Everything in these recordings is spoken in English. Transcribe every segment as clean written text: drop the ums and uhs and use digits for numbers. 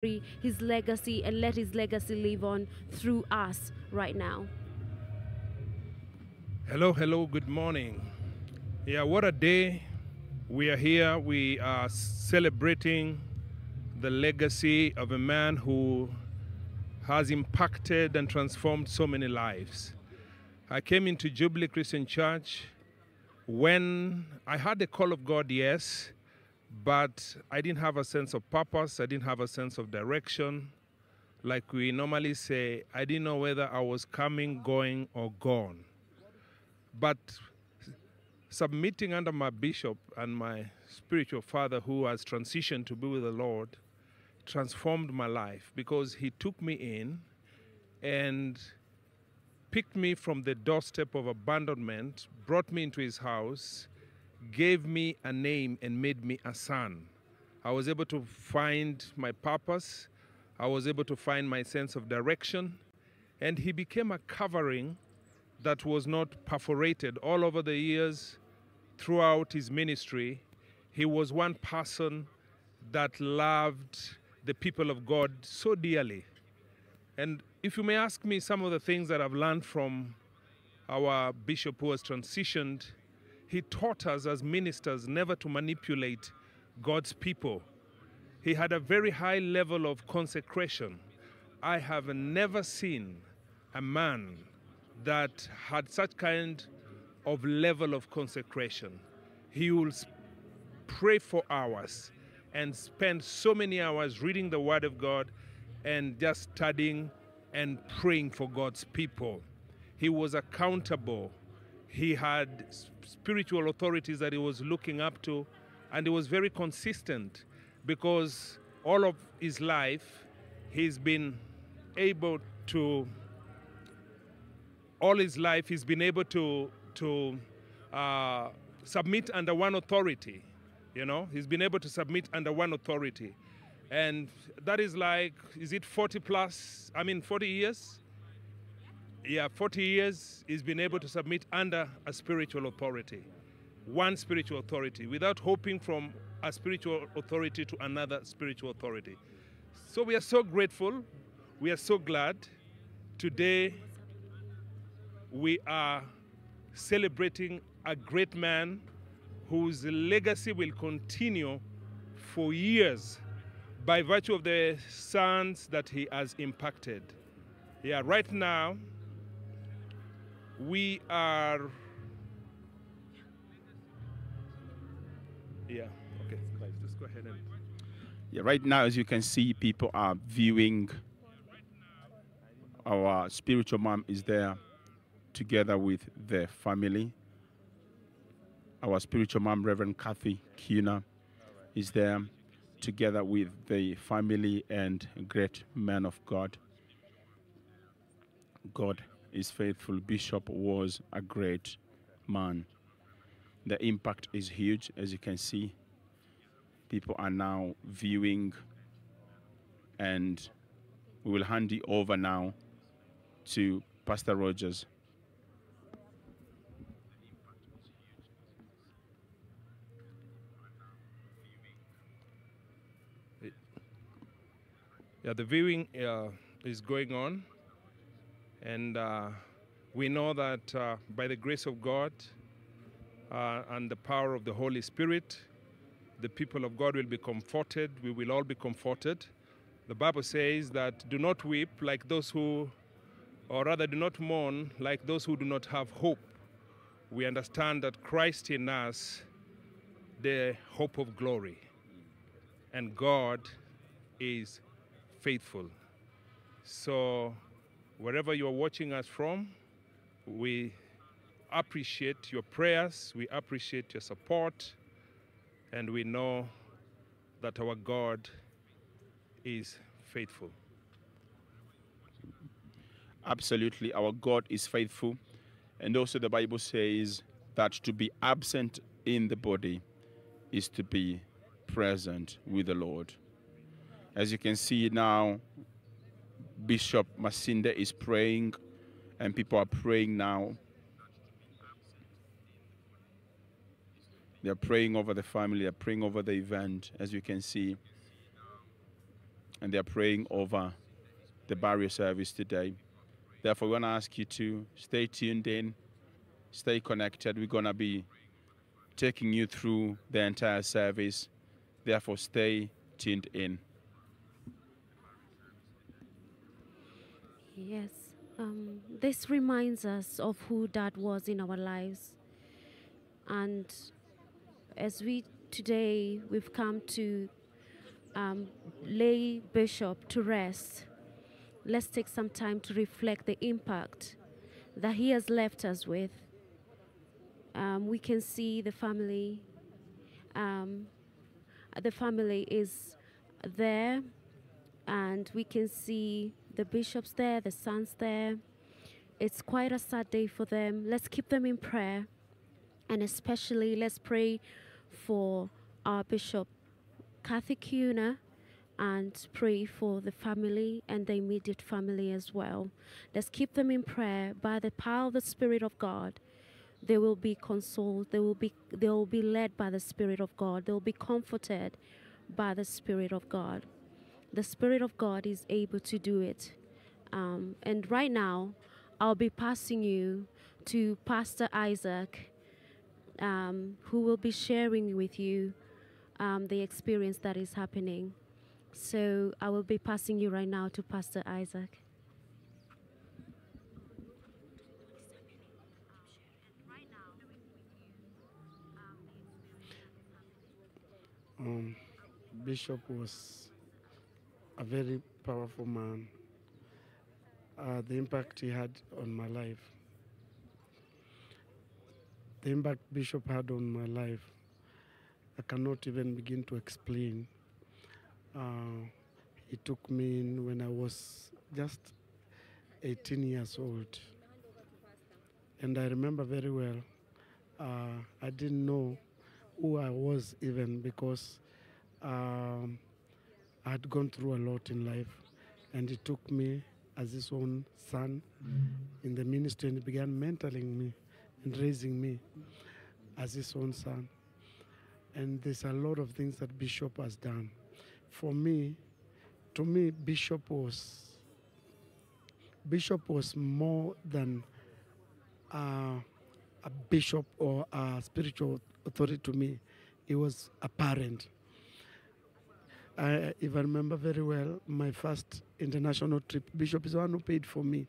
his legacy and let his legacy live on through us right now. Hello, hello, good morning. Yeah, what a day. We are here. We are celebrating the legacy of a man who has impacted and transformed so many lives. I came into Jubilee Christian Church when I had the call of God, yes, but I didn't have a sense of purpose. I didn't have a sense of direction. Like we normally say, I didn't know whether I was coming, going, or gone. But submitting under my bishop and my spiritual father, who has transitioned to be with the Lord, transformed my life because he took me in and picked me from the doorstep of abandonment, brought me into his house, gave me a name, and made me a son. I was able to find my purpose. I was able to find my sense of direction. And he became a covering that was not perforated. All over the years, throughout his ministry, he was one person that loved the people of God so dearly. And if you may ask me some of the things that I've learned from our bishop who has transitioned, he taught us as ministers never to manipulate God's people. He had a very high level of consecration. I have never seen a man that had such kind of level of consecration. He will pray for hours and spend so many hours reading the Word of God and just studying and praying for God's people. He was accountable. He had spiritual authorities that he was looking up to, and he was very consistent because all of his life he's been able to submit under one authority. You know, he's been able to submit under one authority. And that is like, is it 40 years? Yeah, 40 years he's been able to submit under a spiritual authority, one spiritual authority, without hoping from a spiritual authority to another spiritual authority. So we are so grateful. We are so glad. Today we are celebrating a great man whose legacy will continue for years by virtue of the sons that he has impacted. Yeah, right now we are, yeah, okay, guys, just go ahead and. Yeah, right now, as you can see, people are viewing. Our spiritual mom is there together with the family. Our spiritual mom, Reverend Kathy Kiuna, is there together with the family and great man of God. God is faithful. Bishop was a great man. The impact is huge, as you can see. People are now viewing, and we will hand it over now to Pastor Rogers. Yeah, the viewing is going on, and we know that by the grace of God and the power of the Holy Spirit, the people of God will be comforted. We will all be comforted. The Bible says that do not weep like those who, or rather do not mourn like those who do not have hope. We understand that Christ in us, the hope of glory, and God is faithful. So wherever you are watching us from, we appreciate your prayers, we appreciate your support, and we know that our God is faithful. Absolutely, our God is faithful. And also the Bible says that to be absent in the body is to be present with the Lord. As you can see now, Bishop Masinde is praying, and people are praying now. They're praying over the family, they're praying over the event, as you can see. and they're praying over the barrier service today. Therefore, we want to ask you to stay tuned in, stay connected. We're going to be taking you through the entire service. Therefore, stay tuned in. Yes. This reminds us of who Dad was in our lives. And as we've come to lay Bishop to rest, let's take some time to reflect the impact that he has left us with. We can see the family. The family is there, and we can see the bishops there, the sons there. It's quite a sad day for them. Let's keep them in prayer, and especially let's pray for our Bishop Kiuna, and pray for the family and the immediate family as well. Let's keep them in prayer. By the power of the Spirit of God, they will be consoled. They will be led by the Spirit of God. They will be comforted by the Spirit of God. The Spirit of God is able to do it. And right now, I'll be passing you to Pastor Isaac, who will be sharing with you the experience that is happening. So I will be passing you right now to Pastor Isaac. Bishop was a very powerful man. The impact he had on my life. The impact Bishop had on my life, I cannot even begin to explain. He took me in when I was just 18 years old. And I remember very well, I didn't know who I was even, because I had gone through a lot in life. And he took me as his own son in the ministry, and he began mentoring me and raising me as his own son. And there's a lot of things that Bishop has done. For me, to me, Bishop was more than a bishop or a spiritual authority to me. He was a parent. If I remember very well, my first international trip, Bishop is the one who paid for me.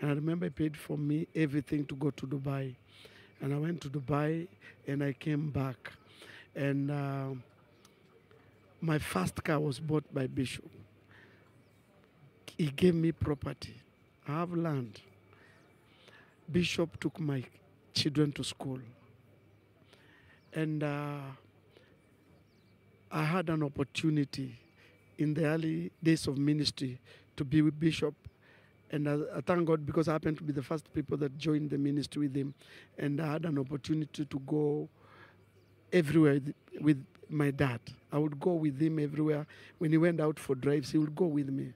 And I remember he paid for me everything to go to Dubai. And I went to Dubai and I came back. And my first car was bought by Bishop. He gave me property. I have land. Bishop took my children to school. And I had an opportunity in the early days of ministry to be with Bishop. And I thank God, because I happened to be the first people that joined the ministry with him. And I had an opportunity to go everywhere with my dad. I would go with him everywhere. When he went out for drives, he would go with me.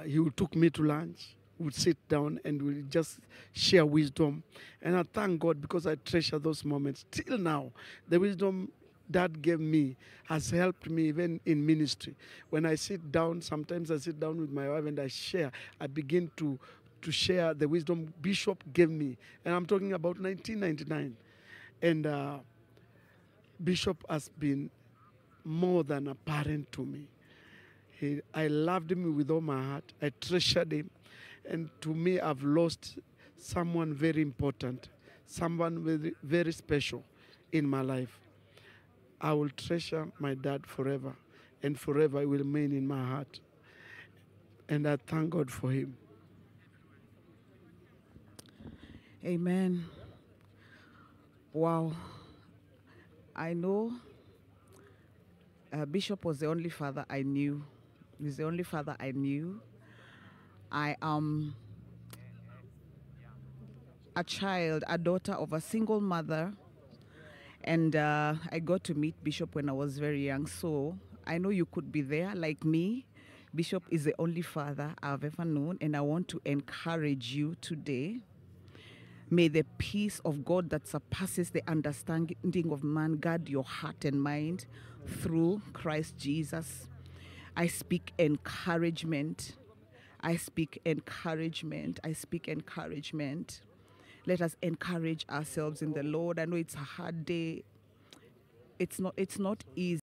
He would take me to lunch. We would sit down and we would just share wisdom. And I thank God, because I treasure those moments. Till now, the wisdom Dad gave me has helped me even in ministry. When I sit down, sometimes I sit down with my wife and I share. I begin to share the wisdom Bishop gave me. And I'm talking about 1999. And Bishop has been more than a parent to me. I loved him with all my heart. I treasured him. And to me, I've lost someone very important, someone very, very special in my life. I will treasure my dad forever, and forever it will remain in my heart. And I thank God for him. Amen. Wow. I know Bishop was the only father I knew. He's the only father I knew. I am a child, a daughter of a single mother. And I got to meet Bishop when I was very young. So I know you could be there like me. Bishop is the only father I've ever known. And I want to encourage you today May the peace of God that surpasses the understanding of man guard your heart and mind through Christ Jesus. I speak encouragement. I speak encouragement. I speak encouragement. Let us encourage ourselves in the Lord. I know it's a hard day. It's not easy.